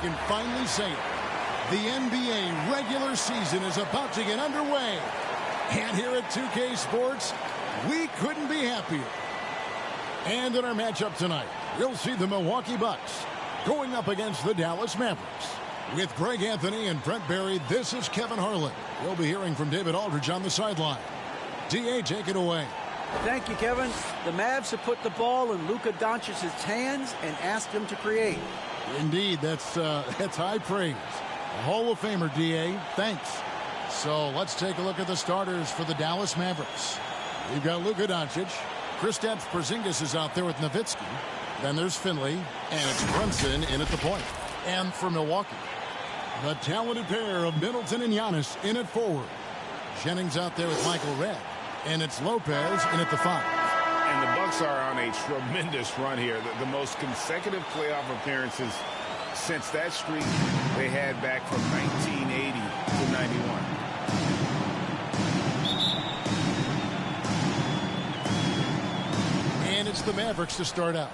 can finally say it. The NBA regular season is about to get underway. And here at 2K Sports, we couldn't be happier. And in our matchup tonight, you'll see the Milwaukee Bucks going up against the Dallas Mavericks. With Greg Anthony and Brent Barry, this is Kevin Harlan. We'll be hearing from David Aldridge on the sideline. D.A., take it away. Thank you, Kevin. The Mavs have put the ball in Luka Doncic's hands and asked him to create. Indeed, that's high praise. A Hall of Famer, D.A. Thanks. So let's take a look at the starters for the Dallas Mavericks. We've got Luka Doncic. Kristaps Porzingis is out there with Nowitzki. Then there's Finley, and it's Brunson in at the point. And for Milwaukee, the talented pair of Middleton and Giannis in at forward. Jennings out there with Michael Redd, and it's Lopez in at the 5. And the Bucks are on a tremendous run here. The most consecutive playoff appearances since that streak they had back from 1980 to 91. And it's the Mavericks to start out.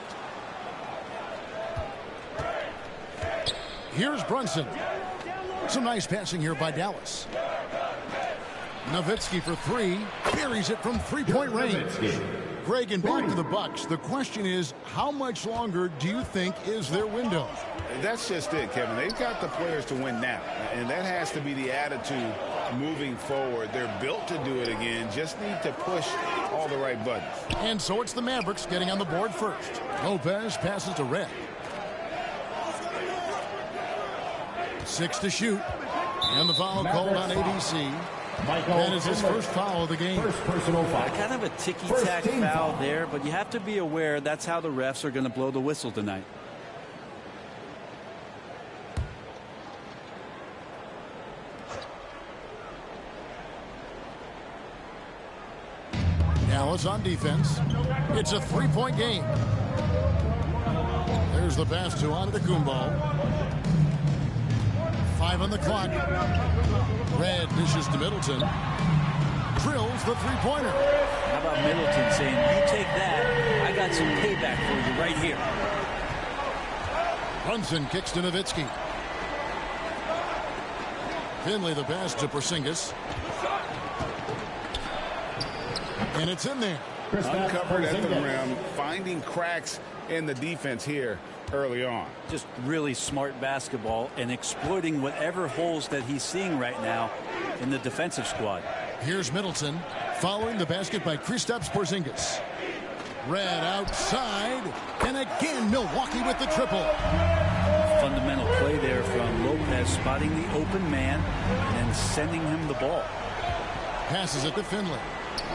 Here's Brunson. Some nice passing here by Dallas. Nowitzki for 3. Buries it from three-point range. Greg, and back to the Bucks. The question is, how much longer do you think is their window? That's just it, Kevin. They've got the players to win now, and that has to be the attitude moving forward. They're built to do it again. Just need to push all the right buttons. And so it's the Mavericks getting on the board first. Lopez passes to Redd. 6 to shoot. And the foul called on ABC. That is his first foul of the game. Kind of a ticky-tack foul there, but you have to be aware that's how the refs are going to blow the whistle tonight. Dallas on defense. It's a three-point game. There's the pass to Antetokounmpo. 5 on the clock. Redd dishes to Middleton. Drills the three-pointer. How about Middleton saying, you take that, I got some payback for you right here. Brunson kicks to Nowitzki. Finley the pass to Porzingis. And it's in there. Uncovered at the rim, finding cracks in the defense here early on. Just really smart basketball and exploiting whatever holes that he's seeing right now in the defensive squad. Here's Middleton following the basket by Kristaps Porzingis. Redd outside, and again Milwaukee with the triple. Fundamental play there from Lopez, spotting the open man and then sending him the ball. Passes it to Finley.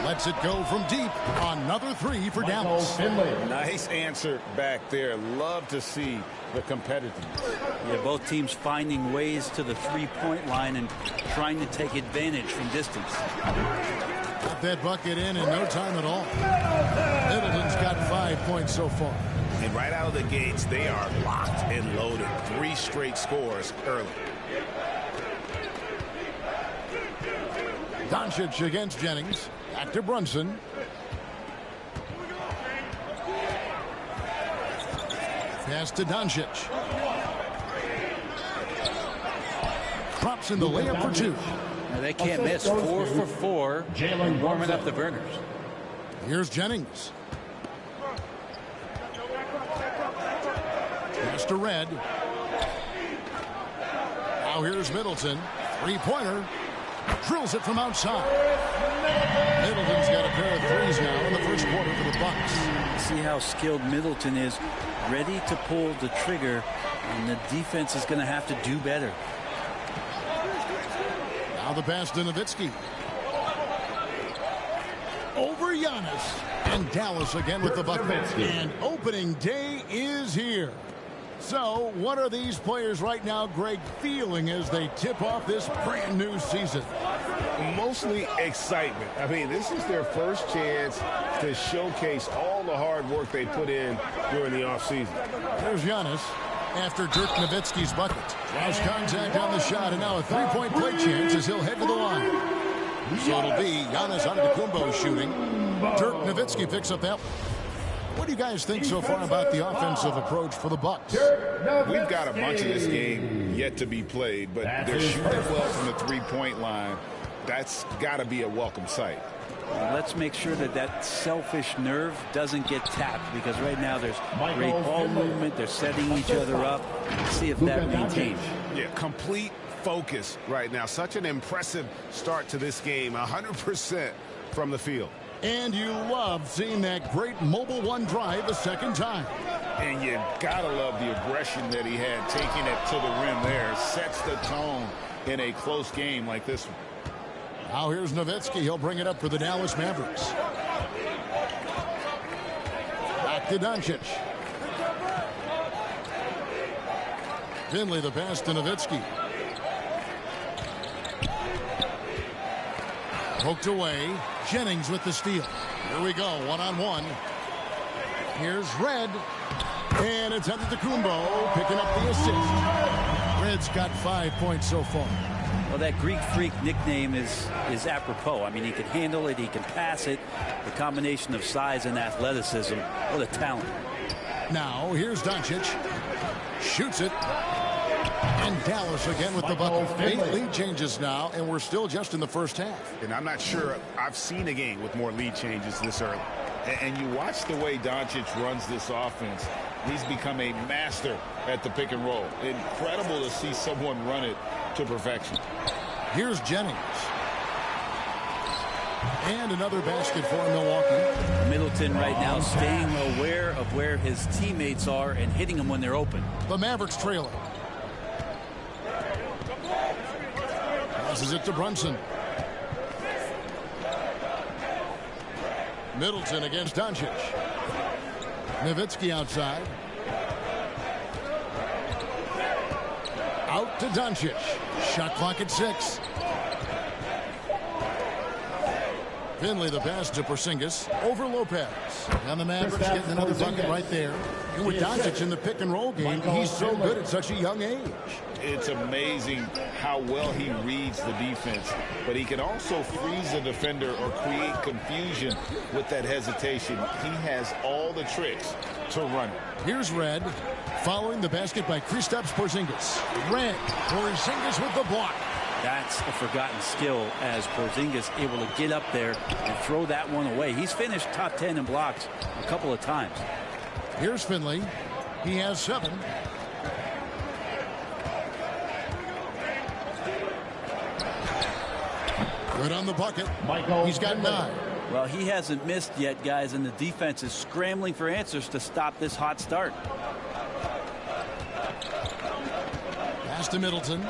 Lets it go from deep. Another 3 for Dallas. Nice answer back there. Love to see the competitiveness. Yeah, both teams finding ways to the three-point line and trying to take advantage from distance. Got that bucket in no time at all. Middleton's got 5 points so far. And right out of the gates, they are locked and loaded. 3 straight scores early. Doncic against Jennings. Back to Brunson. Pass to Doncic. Drops in the layup for 2. Now they can't miss. 4 for 4. Warming up the burners. Here's Jennings. Pass to Redd. Now here's Middleton. Three-pointer. Drills it from outside. Middleton's got a pair of threes now in the first quarter for the Bucks. See how skilled Middleton is, ready to pull the trigger, and the defense is going to have to do better. Now the pass to Nowitzki. Over Giannis. And Dallas again with the bucket. And opening day is here. So, what are these players right now, Greg, feeling as they tip off this brand new season? Mostly excitement. I mean, this is their first chance to showcase all the hard work they put in during the offseason. There's Giannis after Dirk Nowitzki's bucket. Draws contact on the shot, and now a three-point play chance as he'll head to the line. So it'll be Giannis Antetokounmpo shooting. Dirk Nowitzki picks up that one. What do you guys think so far about the offensive approach for the Bucks? We've got a bunch of this game yet to be played, but they're shooting well from the three-point line. That's got to be a welcome sight. Let's make sure that that selfish nerve doesn't get tapped, because right now there's great ball movement. They're setting each other up. See if that maintains. Yeah, complete focus right now. Such an impressive start to this game. 100% from the field. And you love seeing that great mobile one drive a second time. And you gotta love the aggression that he had, taking it to the rim there. Sets the tone in a close game like this one. Now here's Nowitzki. He'll bring it up for the Dallas Mavericks. Back to Doncic. Finley the pass to Nowitzki. Poked away. Jennings with the steal. Here we go, one-on-one. Here's Red. And it's Antetokounmpo picking up the assist. Red's got 5 points so far. Well, that Greek Freak nickname is apropos. I mean, he can handle it, he can pass it. The combination of size and athleticism, what a talent. Now, here's Doncic. Shoots it. And Dallas again with the bucket. 8 lead changes now, and we're still just in the first half. And I'm not sure I've seen a game with more lead changes this early. And you watch the way Doncic runs this offense. He's become a master at the pick and roll. Incredible to see someone run it to perfection. Here's Jennings. And another basket for Milwaukee. Middleton right now staying aware of where his teammates are and hitting them when they're open. The Mavericks trailing. Passes it to Brunson. Middleton against Doncic. Nowitzki outside. Out to Doncic. Shot clock at 6. Finley the pass to Porzingis over Lopez. And the Mavericks getting another bucket right there. And with Doncic in the pick and roll game, he's so good at such a young age. It's amazing how well he reads the defense, but he can also freeze a defender or create confusion with that hesitation. He has all the tricks to run it. Here's Red, following the basket by Kristaps Porzingis. Red, Porzingis with the block. That's a forgotten skill, as Porzingis able to get up there and throw that one away. He's finished top 10 in blocks a couple of times. Here's Finley. He has 7. Good on the bucket. He's got 9. Well, he hasn't missed yet, guys, and the defense is scrambling for answers to stop this hot start. Pass to Middleton.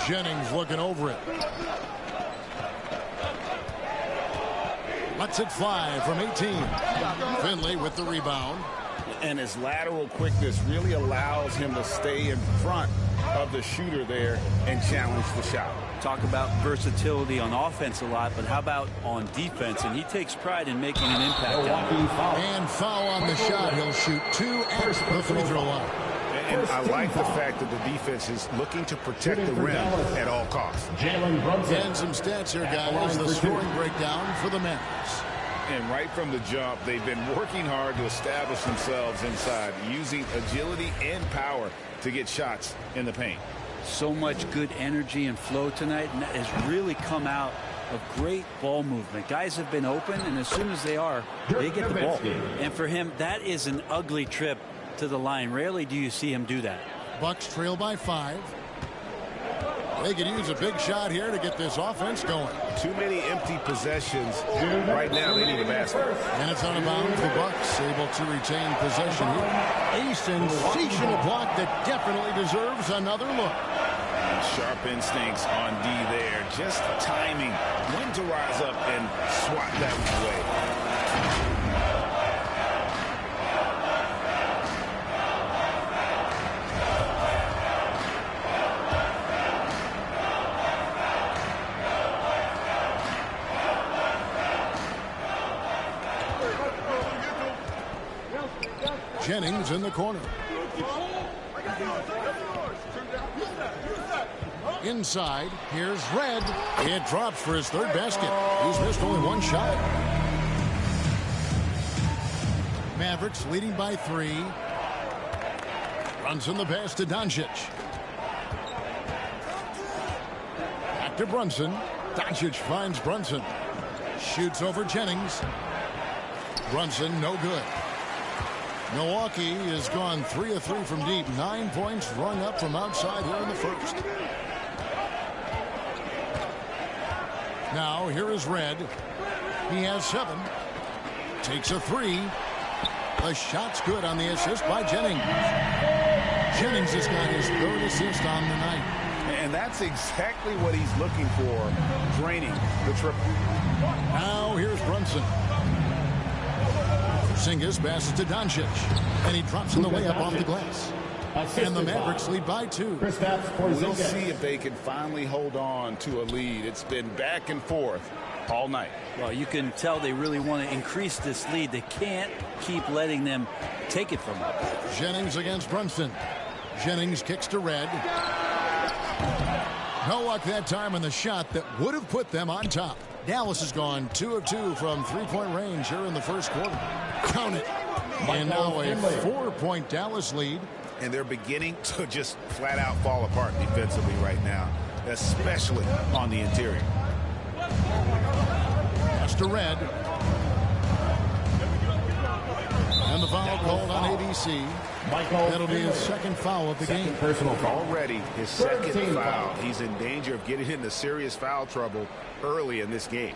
Jennings looking over it. Lets it fly from 18. Finley with the rebound. And his lateral quickness really allows him to stay in front of the shooter there and challenge the shot. Talk about versatility on offense a lot, but how about on defense? And he takes pride in making an impact on it. And foul on the shot. He'll shoot 2 at the free throw line. And I like the fact that the defense is looking to protect the rim at all costs. And some stats here, guys. The scoring breakdown for the Mavericks. And right from the jump, they've been working hard to establish themselves inside, using agility and power to get shots in the paint. So much good energy and flow tonight, and that has really come out of great ball movement. Guys have been open, and as soon as they are, they get the ball. And for him, that is an ugly trip to the line. Rarely do you see him do that. Bucks trail by 5. They could use a big shot here to get this offense going. Too many empty possessions. Right now, they need a basket. And it's out of bounds. The Bucks able to retain possession here. A sensational block that definitely deserves another look. Sharp instincts on D there. Just timing when to rise up and swat that one away. Jennings in the corner. Inside, here's Red. It drops for his 3rd basket. He's missed only 1 shot. Mavericks leading by 3. Brunson the pass to Doncic. Back to Brunson. Doncic finds Brunson. Shoots over Jennings. Brunson no good. Milwaukee has gone 3 of 3 from deep. 9 points rung up from outside here in the first. Now here is Red. He has 7. Takes a 3. The shot's good on the assist by Jennings. Jennings has got his 3rd assist on the night. And that's exactly what he's looking for, draining the triple. Now here's Brunson. Porzingis passes to Doncic. And he drops in the layup off the glass. And the Mavericks lead by 2. We'll see if they can finally hold on to a lead. It's been back and forth all night. Well, you can tell they really want to increase this lead. They can't keep letting them take it from them. Jennings against Brunson. Jennings kicks to Red. No luck that time on the shot that would have put them on top. Dallas has gone 2 of 2 from 3-point range here in the first quarter. Count it. And now a 4-point Dallas lead. And they're beginning to just flat out fall apart defensively right now, especially on the interior. Pass to Red. And the foul called on ABC. That'll be his 2nd foul of the game. Personal foul. Already his 2nd foul. He's in danger of getting into serious foul trouble early in this game.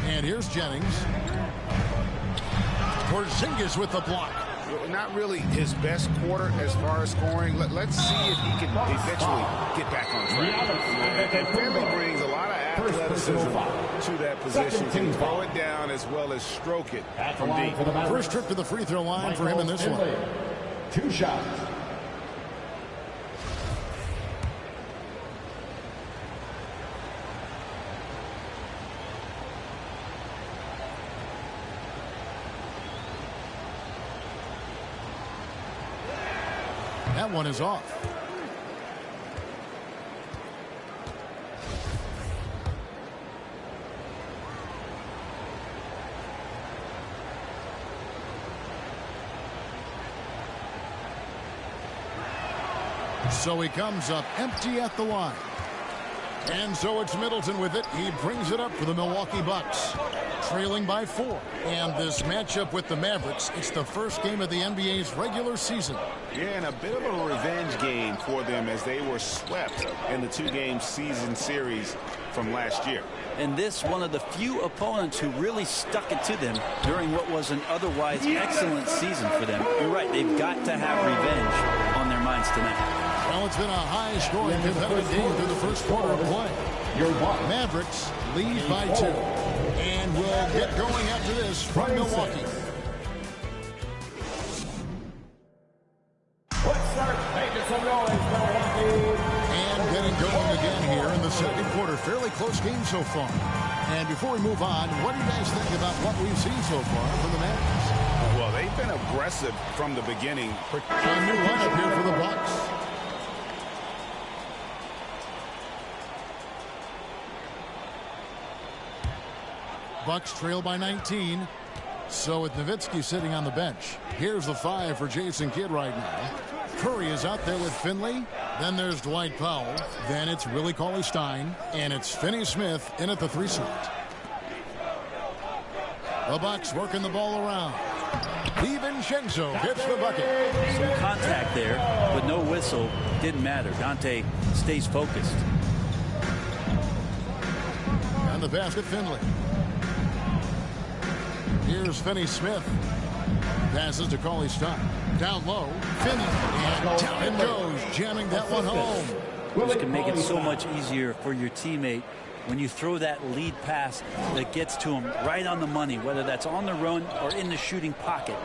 And here's Jennings. Porzingis with the block. Not really his best quarter as far as scoring. Let's see if he can eventually get back on track. And Finley brings a lot of athleticism to that position. Can throw it down as well as stroke it from deep. First trip to the free throw line for him in this one. 2 shots. That one is off. So he comes up empty at the line. And so it's Middleton with it. He brings it up for the Milwaukee Bucks. Trailing by 4. And this matchup with the Mavericks, it's the first game of the NBA's regular season. Yeah, and a bit of a revenge game for them as they were swept in the 2-game season series from last year. And this one of the few opponents who really stuck it to them during what was an otherwise excellent season for them. You're right, they've got to have revenge on their minds tonight. Well, it's been a high-scoring competitive game through the first quarter of play. Mavericks lead by 2. And we'll get going after this from Milwaukee. And getting going again here in the second quarter. Fairly close game so far. And before we move on, what do you guys think about what we've seen so far from the Mavericks? Well, they've been aggressive from the beginning. A new lineup here for the Bucks. Bucks trail by 19. So with Nowitzki sitting on the bench, here's the 5 for Jason Kidd right now. Curry is out there with Finley. Then there's Dwight Powell. Then it's Willie Cauley-Stein. And it's Finney-Smith in at the 3 slot. The Bucks working the ball around. DiVincenzo hits the bucket. Some contact there, but no whistle. Didn't matter. Dante stays focused. And the pass to Finley. Here's Finney-Smith. Passes to Cauley-Stein. Down low. Finney. And down it goes. Jamming that one home. This can make it so much easier for your teammate when you throw that lead pass that gets to him right on the money, whether that's on the run or in the shooting pocket.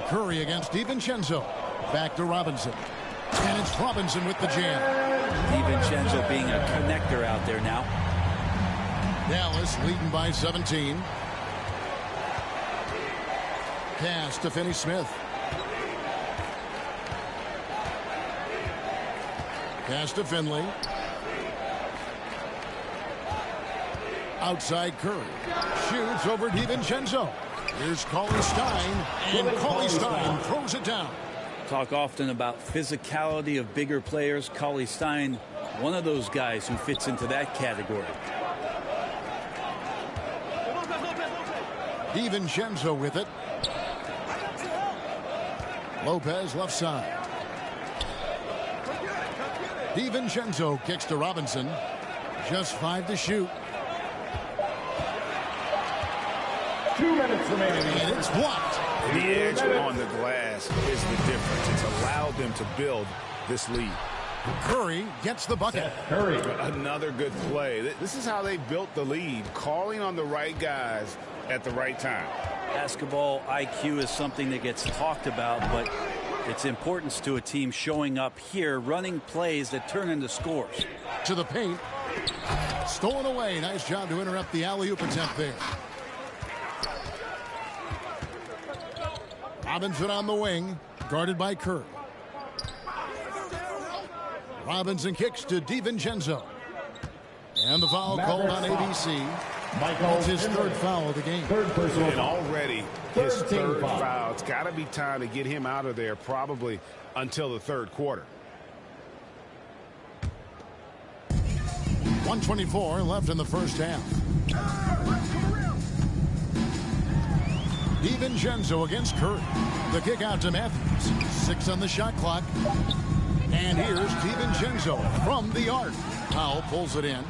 Curry against DiVincenzo. Back to Robinson. And it's Robinson with the jam. DiVincenzo being a connector out there now. Dallas leading by 17. Pass to Finney-Smith. Pass to Finley. Outside Curry. Shoots over DiVincenzo. Here's Cauley Stein. And Cauley Stein throws it down. Talk often about physicality of bigger players. Cauley Stein, one of those guys who fits into that category. DiVincenzo with it. Lopez left side. DiVincenzo kicks to Robinson. Just 5 to shoot. 2 minutes remaining. And it's blocked. The edge on the glass is the difference. It's allowed them to build this lead. Curry gets the bucket. Curry. Another good play. This is how they built the lead, calling on the right guys at the right time. Basketball IQ is something that gets talked about, but its importance to a team showing up here, running plays that turn into scores. To the paint. Stolen away. Nice job to interrupt the alley-oop attempt there. Robinson on the wing, guarded by Curry. Robinson kicks to DiVincenzo. And the foul called on ABC. That's his third foul of the game. And already his third foul. It's got to be time to get him out of there probably until the third quarter. 1:24 left in the first half. DiVincenzo against Curry. The kick out to Matthews. 6 on the shot clock. And here's DiVincenzo from the arc. Powell pulls it in.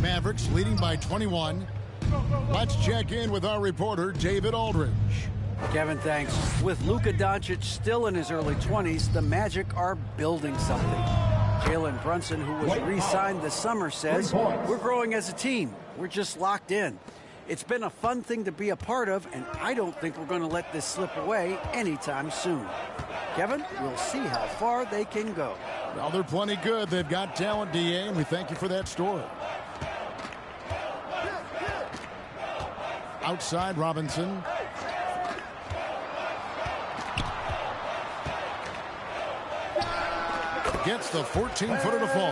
Mavericks leading by 21. Let's check in with our reporter, David Aldridge. Kevin, thanks. With Luka Doncic still in his early 20s, the Magic are building something. Jalen Brunson, who was re-signed this summer, says, "We're growing as a team. We're just locked in. It's been a fun thing to be a part of, and I don't think we're going to let this slip away anytime soon." Kevin, we'll see how far they can go. Well, they're plenty good. They've got talent, DA, and we thank you for that story. Outside Robinson. Gets the 14-footer to fall.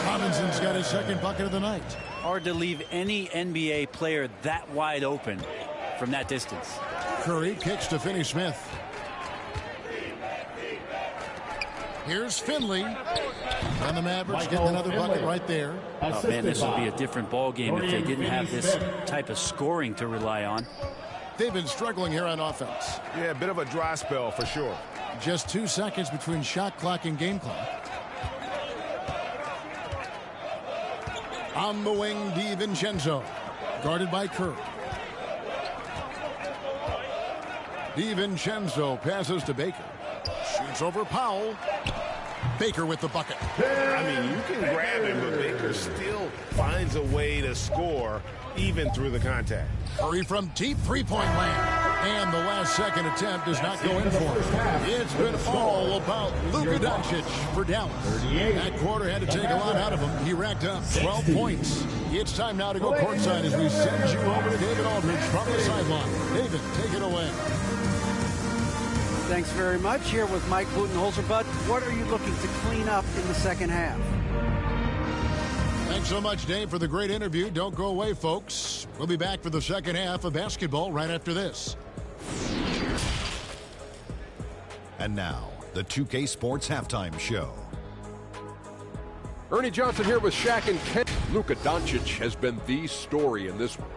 Robinson's got his second bucket of the night. Hard to leave any NBA player that wide open from that distance. Curry kicks to Finney-Smith. Here's Finley. And the Mavericks getting another bucket right there. Oh, man, this would be a different ball game if they didn't have this type of scoring to rely on. They've been struggling here on offense. Yeah, a bit of a dry spell for sure. Just 2 seconds between shot clock and game clock. On the wing, DiVincenzo. Guarded by Curry. DiVincenzo passes to Baker. Shoots over Powell. Baker with the bucket. I mean, you can grab him, but Baker still finds a way to score even through the contact. Curry from deep three-point land. And the last second attempt does not go in for him. It's been all about Luka Doncic for Dallas. That quarter had to take a lot out of him. He racked up 12 points. It's time now to go courtside as we send you over to David Aldridge from the sideline. David, take it away. Thanks very much. Here with Mike Budenholzer. Bud, what are you looking to clean up in the second half? Thanks so much, Dave, for the great interview. Don't go away, folks. We'll be back for the second half of basketball right after this. And now, the 2K Sports Halftime Show. Ernie Johnson here with Shaq and Ken. Luka Doncic has been the story in this one.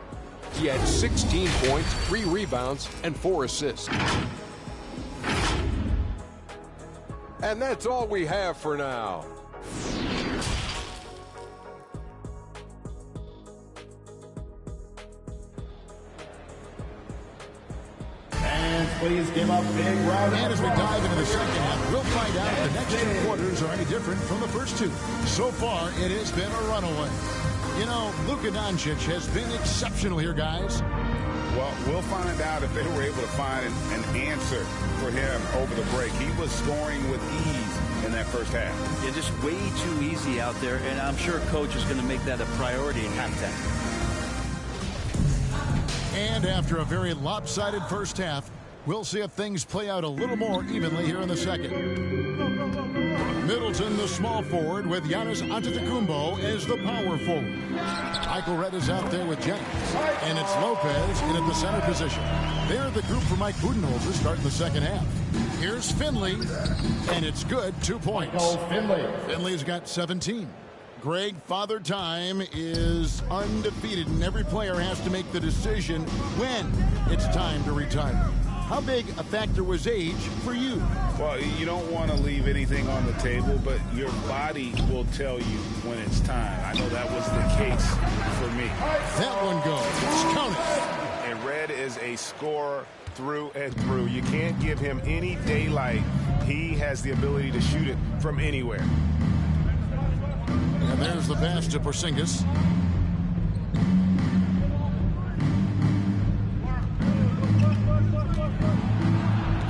He had 16 points, 3 rebounds, and 4 assists. And that's all we have for now. Please give a big round. And as we dive into the second half, we'll find out if the next 2 quarters are any different from the first 2. So far, it has been a runaway. You know, Luka Doncic has been exceptional here, guys. Well, we'll find out if they were able to find an answer for him over the break. He was scoring with ease in that first half. Yeah, just way too easy out there, and I'm sure Coach is going to make that a priority in halftime. And after a very lopsided first half, We'll see if things play out a little more evenly here in the second. Middleton, the small forward, with Giannis Antetokounmpo as the power forward. Michael Redd is out there with Jennings. And it's Lopez in at the center position. They're the group for Mike Budenholzer starting the second half. Here's Finley, and it's good, 2 points. Finley's got 17. Greg, Father Time is undefeated, and every player has to make the decision when it's time to retire. How big a factor was age for you? Well, you don't want to leave anything on the table, but your body will tell you when it's time. I know that was the case for me. That one goes. It's counted. And Red is a scorer through and through. You can't give him any daylight. He has the ability to shoot it from anywhere. And there's the pass to Porzingis.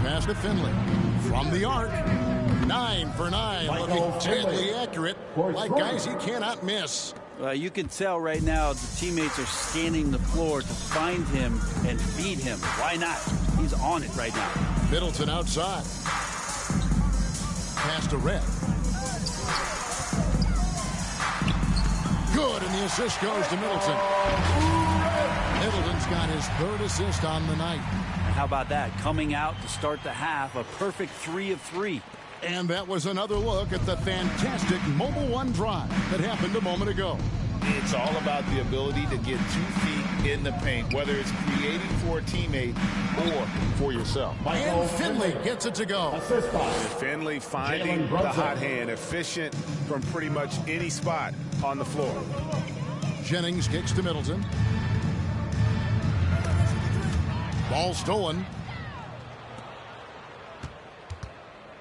Pass to Finley. From the arc. 9 for 9. Looking deadly accurate. Like guys he cannot miss. You can tell right now the teammates are scanning the floor to find him and feed him. Why not? He's on it right now. Middleton outside. Pass to Redd. Good, and the assist goes to Middleton. Middleton's got his 3rd assist on the night. And how about that? Coming out to start the half, a perfect 3 of 3. And that was another look at the fantastic Mobile One drive that happened a moment ago. It's all about the ability to get 2 feet in the paint, whether it's creating for a teammate or for yourself. And Finley gets it to go. Finley finding the hot hand, efficient from pretty much any spot on the floor. Jennings kicks to Middleton. Ball stolen.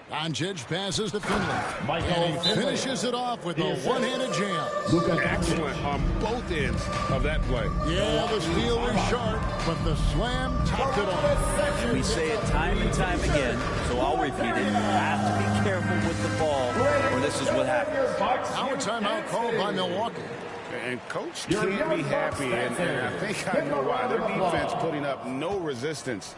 Doncic passes to Finley. And he finishes it off with a one-handed jam. Excellent on both ends of that play. Yeah, the steal was sharp, but the slam topped it off. We say it time and time again, so I'll repeat it. You have to be careful with the ball, or this is what happens. Now a timeout called by Milwaukee. And Coach can't be happy, and I think I know why. Their defense putting up no resistance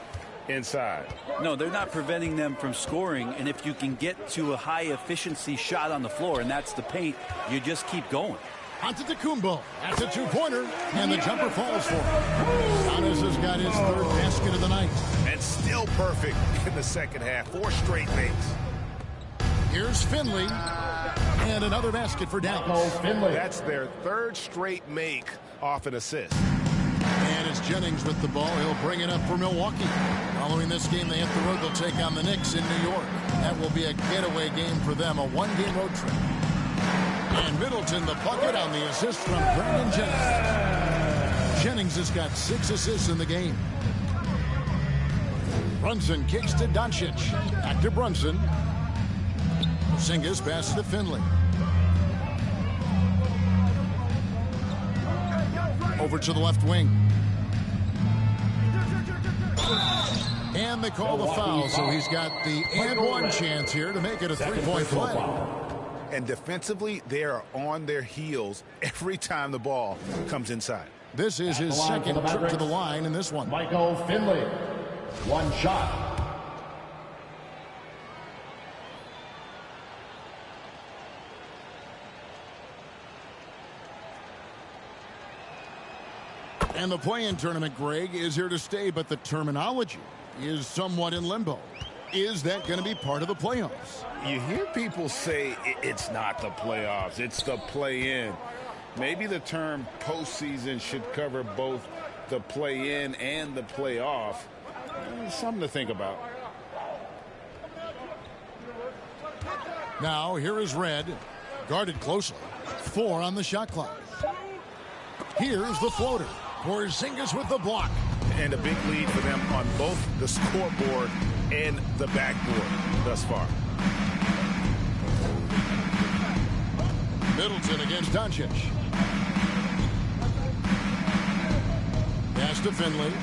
inside. No, they're not preventing them from scoring, and if you can get to a high-efficiency shot on the floor, and that's the paint, you just keep going. Antetokounmpo. That's a 2-pointer, and the jumper falls for him. Giannis has got his 3rd basket of the night. And still perfect in the second half. 4 straight makes. Here's Finley, and another basket for Dallas. That's their 3rd straight make off an assist. And it's Jennings with the ball. He'll bring it up for Milwaukee. Following this game, they hit the road. They'll take on the Knicks in New York. That will be a getaway game for them, a 1-game road trip. And Middleton, the bucket on the assist from Brandon Jennings. Jennings has got 6 assists in the game. Brunson kicks to Doncic. Back to Brunson. Porzingis passes to Finley. Over to the left wing. And they call the foul, so he's got the and-one chance here to make it a 3-point play. And defensively, they are on their heels every time the ball comes inside. This is his 2nd trip to the line in this one. Michael Finley, 1 shot. And the play-in tournament, Greg, is here to stay, but the terminology is somewhat in limbo. Is that going to be part of the playoffs? You hear people say it's not the playoffs, it's the play-in. Maybe the term postseason should cover both the play-in and the playoff. Something to think about. Now, here is Redd, guarded closely. 4 on the shot clock. Here's the floater. Porzingis with the block. And a big lead for them on both the scoreboard and the backboard thus far. Middleton against Doncic. Pass to Finley.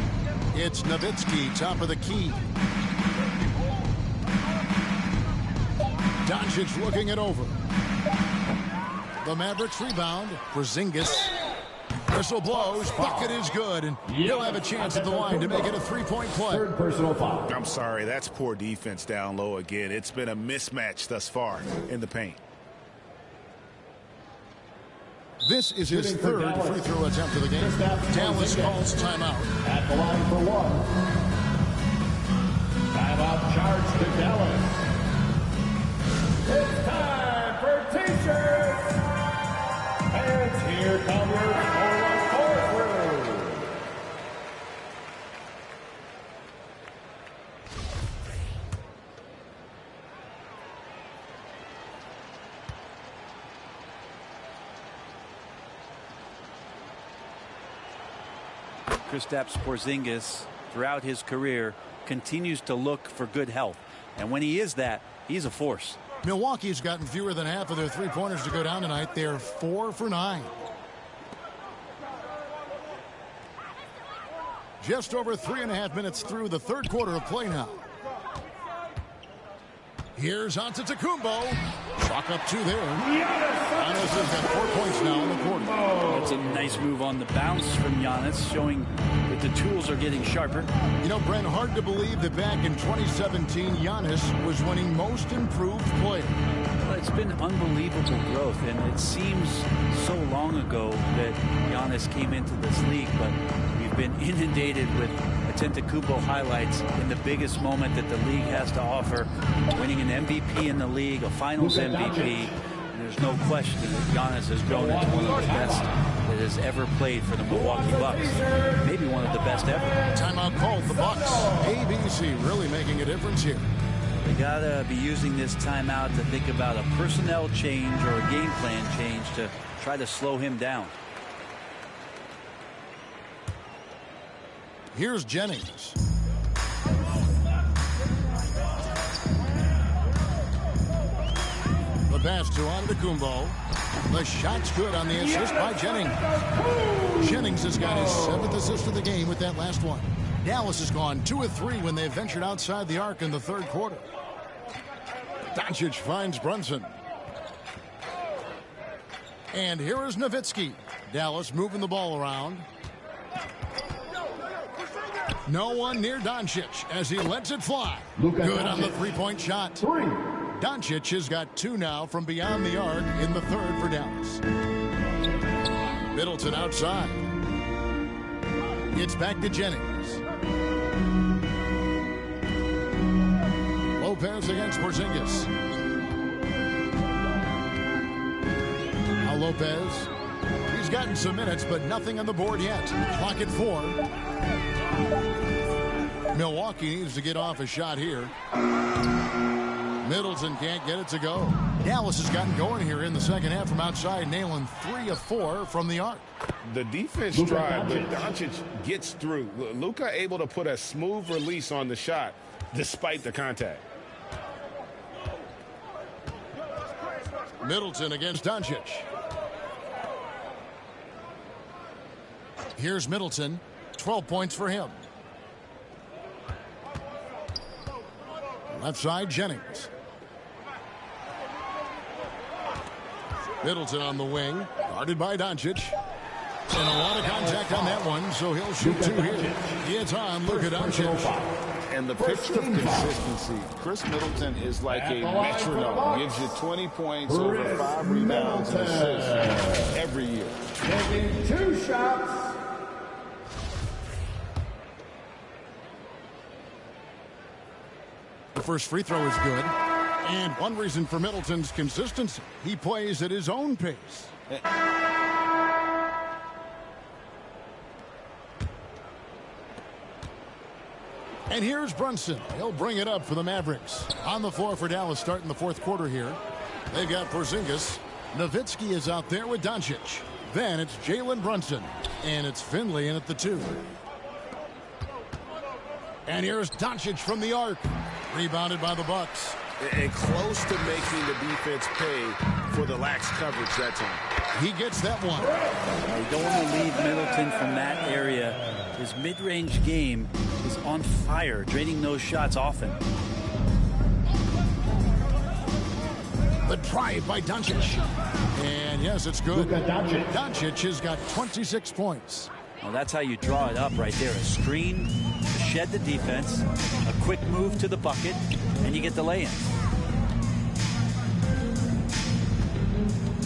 It's Nowitzki, top of the key. Doncic looking it over. The Mavericks rebound. Porzingis. Whistle blows. Bucket is good, and he'll have a chance at the line to make it a three-point play. Third personal foul. I'm sorry, that's poor defense down low again. It's been a mismatch thus far in the paint. This is his third free throw attempt of the game. Dallas calls timeout. At the line for one. Timeout charge to Dallas. It's time for T-shirts. And here come your 4-on-4 crew. Kristaps Porzingis, throughout his career, continues to look for good health. And when he is that, he's a force. Milwaukee's gotten fewer than half of their three-pointers to go down tonight. They're 4 for 9. Just over 3.5 minutes through the third quarter of play now. Here's Antetokounmpo. Chalk up 2 there. Giannis has got 4 points now in the quarter. That's a nice move on the bounce from Giannis, showing that the tools are getting sharper. You know, Brent, hard to believe that back in 2017, Giannis was winning most improved player. Well, it's been unbelievable growth, and it seems so long ago that Giannis came into this league, but we've been inundated with Antetokounmpo highlights in the biggest moment that the league has to offer, winning an MVP in the league, a Finals MVP. There's no question that Giannis has grown into one of the best that has ever played for the Milwaukee Bucks. Maybe one of the best ever. Timeout called the Bucks. ABC really making a difference here. They gotta be using this timeout to think about a personnel change or a game plan change to try to slow him down. Here's Jennings. The pass to Antetokounmpo. The shot's good on the assist by Jennings. Jennings has got his 7th assist of the game with that last one. Dallas has gone 2 of 3 when they ventured outside the arc in the third quarter. Doncic finds Brunson. And here is Nowitzki. Dallas moving the ball around. No one near Doncic as he lets it fly. Good on the three-point shot. Doncic has got 2 now from beyond the arc in the third for Dallas. Middleton outside. It's back to Jennings. Lopez against Porzingis. Now Lopez. He's gotten some minutes, but nothing on the board yet. Clock at 4. Milwaukee needs to get off a shot here. Middleton can't get it to go. Dallas has gotten going here in the second half from outside, nailing 3 of 4 from the arc. The defense tried, but Doncic gets through. Luka able to put a smooth release on the shot despite the contact. Middleton against Doncic. Here's Middleton. 12 points for him. Left side, Jennings. Middleton on the wing, guarded by Doncic. And a lot of contact on that one, so he'll shoot 2 here. It's on Luka Doncic. And the picture of consistency, Chris Middleton is like a metronome. Gives you 20 points, over 5 rebounds and assists every year. Taking 2 shots. The first free throw is good. And one reason for Middleton's consistency, he plays at his own pace. And here's Brunson. He'll bring it up for the Mavericks. On the floor for Dallas starting the fourth quarter here. They've got Porzingis. Nowitzki is out there with Doncic. Then it's Jalen Brunson. And it's Finley in at the 2. And here's Doncic from the arc. Rebounded by the Bucks. And close to making the defense pay for the lax coverage that time. He gets that one. You don't want to leave Middleton from that area. His mid-range game is on fire, draining those shots often. The drive by Doncic. And yes, it's good. Doncic has got 26 points. Well, that's how you draw it up right there. A screen to shed the defense, a quick move to the bucket, and you get the lay-in.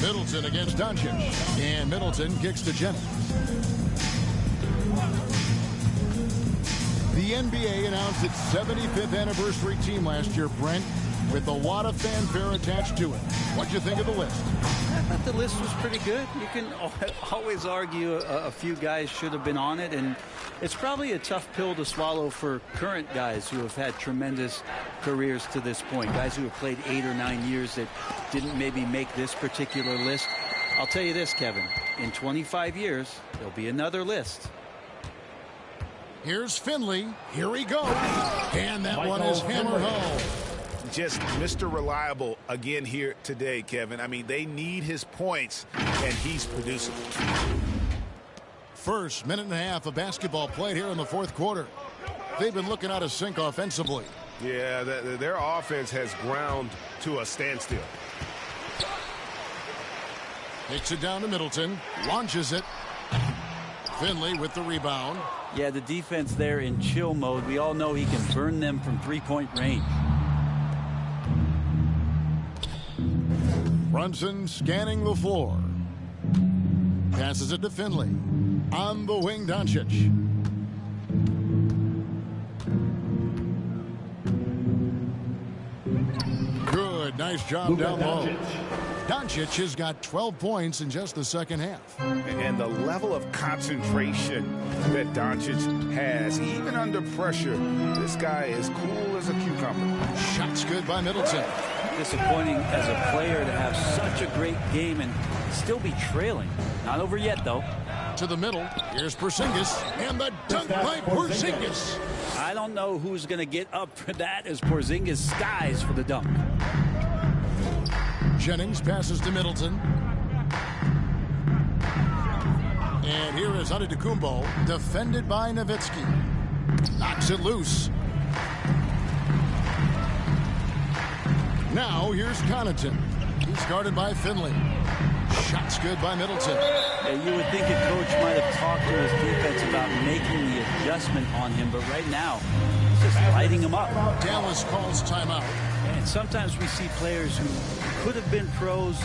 Middleton against Doncic. And Middleton kicks to Jennings. The NBA announced its 75th anniversary team last year, Brent, with a lot of fanfare attached to it. What'd you think of the list? I thought the list was pretty good. You can always argue a few guys should have been on it, and it's probably a tough pill to swallow for current guys who have had tremendous careers to this point. Guys who have played 8 or 9 years that didn't maybe make this particular list. I'll tell you this, Kevin. In 25 years, there'll be another list. Here's Finley. Here he goes. And that one is hammered home. Just Mr. Reliable again here today, Kevin. I mean, they need his points, and he's producing. First minute and a half of basketball played here in the fourth quarter. They've been looking out of sync offensively. Yeah, their offense has ground to a standstill. Takes it down to Middleton. Launches it. Finley with the rebound. Yeah, the defense there in chill mode. We all know he can burn them from three-point range. Brunson scanning the floor. Passes it to Finley. On the wing, Doncic. Good, nice job down low. Doncic has got 12 points in just the second half. And the level of concentration that Doncic has, even under pressure, this guy is cool as a cucumber. Shots good by Middleton. Disappointing as a player to have such a great game and still be trailing. Not over yet, though. To the middle. Here's Porzingis. And the dunk by Porzingis. I don't know who's going to get up for that as Porzingis skies for the dunk. Jennings passes to Middleton. And here is Antetokounmpo, defended by Nowitzki. Knocks it loose. Now here's Connaughton. He's guarded by Finley. Shots good by Middleton. Yeah, you would think a coach might have talked to his defense about making the adjustment on him, but right now, he's just lighting him up. Dallas calls timeout. And sometimes we see players who could have been pros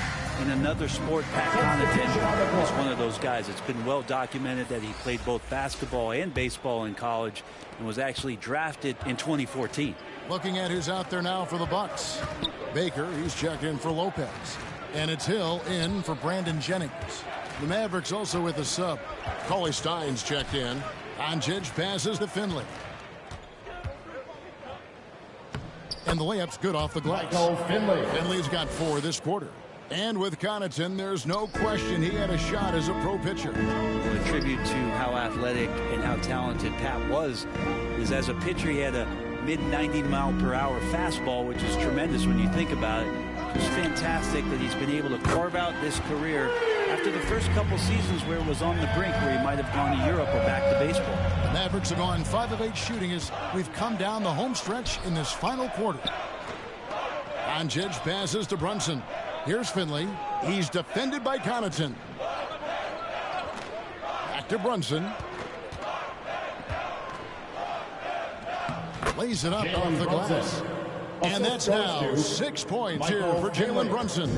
in another sport. Pat Connaughton is one of those guys. It's been well documented that he played both basketball and baseball in college and was actually drafted in 2014. Looking at who's out there now for the Bucks. Baker, he's checked in for Lopez. And it's Hill in for Brandon Jennings. The Mavericks also with a sub. Cauley Stein's checked in. Doncic passes to Finley. And the layup's good off the glass. Finley's got 4 this quarter. And with Connaughton, there's no question he had a shot as a pro pitcher. A tribute to how athletic and how talented Pat was is as a pitcher he had a mid-90-mile-per-hour fastball, which is tremendous when you think about it. It's fantastic that he's been able to carve out this career after the first couple seasons where it was on the brink, where he might have gone to Europe or back to baseball. The Mavericks have gone 5 of 8 shooting as we've come down the home stretch in this final quarter. Doncic passes to Brunson. Here's Finley. He's defended by Connaughton. Back to Brunson. Lays it up off the glass. And that's now 6 points here for Jalen Brunson.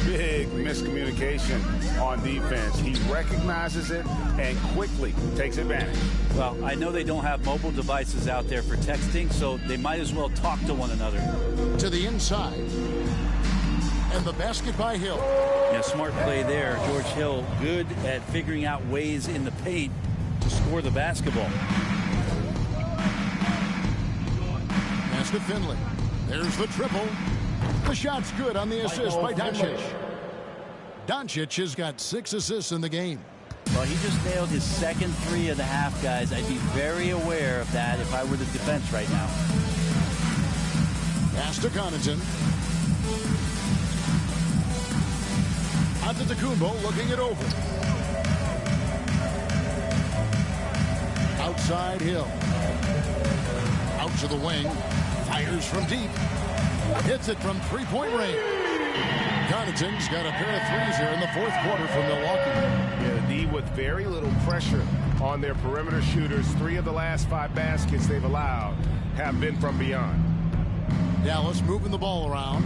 Big miscommunication on defense. He recognizes it and quickly takes advantage. Well, I know they don't have mobile devices out there for texting, so they might as well talk to one another. To the inside. And the basket by Hill. Yeah, smart play there. George Hill good at figuring out ways in the paint to score the basketball. Pass to Finley. There's the triple. The shot's good on the assist by Doncic. Doncic has got 6 assists in the game. Well, he just nailed his second 3 of the half, guys. I'd be very aware of that if I were the defense right now. Pass to Connaughton. Antetokounmpo looking it over. Outside Hill. Out to the wing. Fires from deep. Hits it from 3-point range. Connaughton's got a pair of threes here in the fourth quarter for Milwaukee. Yeah, the D with very little pressure on their perimeter shooters. 3 of the last 5 baskets they've allowed have been from beyond. Dallas moving the ball around.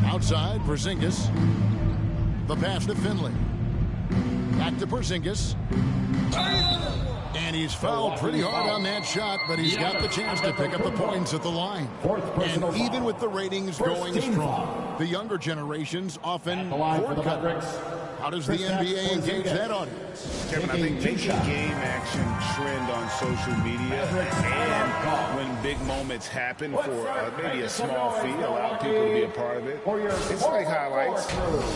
Outside, Porzingis. The pass to Finley. Back to Porzingis. And he's fouled pretty hard on that shot, but he's got the chance to pick up the points at the line. And even with the ratings going strong, the younger generations often cord cut. How does the NBA engage that audience? Kevin, I think making game action trend on social media, and when big moments happen for maybe a small fee, allow people to be a part of it. It's like highlights,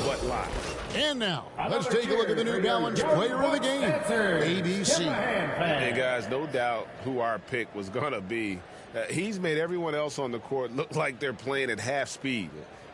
but live. And now, let's take a look at the New Balance Player of the Game, ABC. Hey, guys, no doubt who our pick was going to be. He's made everyone else on the court look like they're playing at half speed.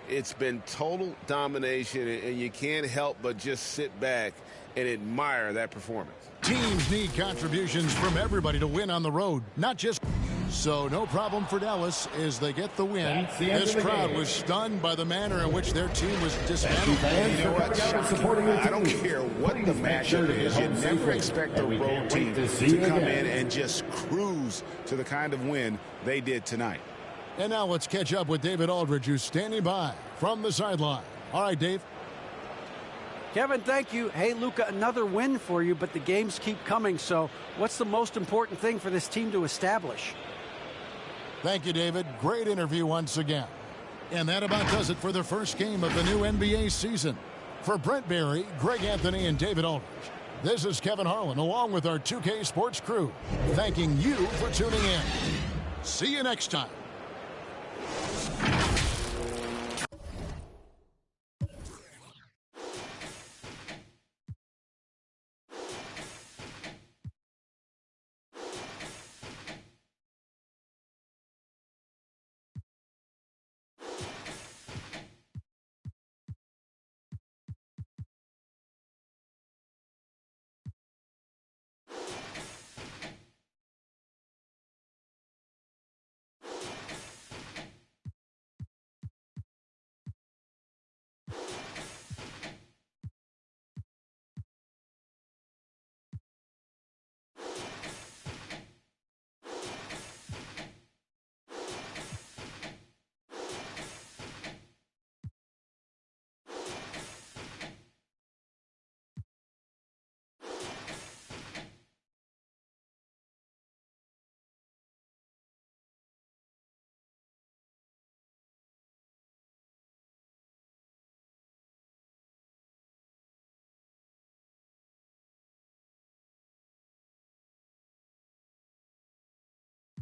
It's been total domination, and you can't help but just sit back and admire that performance. Teams need contributions from everybody to win on the road, not just... So no problem for Dallas as they get the win. This crowd was stunned by the manner in which their team was dismantled. You know what? I don't care what the matchup is. You never expect a road team to come in and just cruise to the kind of win they did tonight. And now let's catch up with David Aldridge, who's standing by from the sideline. All right, Dave. Kevin, thank you. Hey, Luka, another win for you, but the games keep coming. So what's the most important thing for this team to establish? Thank you, David. Great interview once again. And that about does it for the first game of the new NBA season. For Brent Barry, Greg Anthony, and David Aldridge, this is Kevin Harlan along with our 2K Sports crew, thanking you for tuning in. See you next time.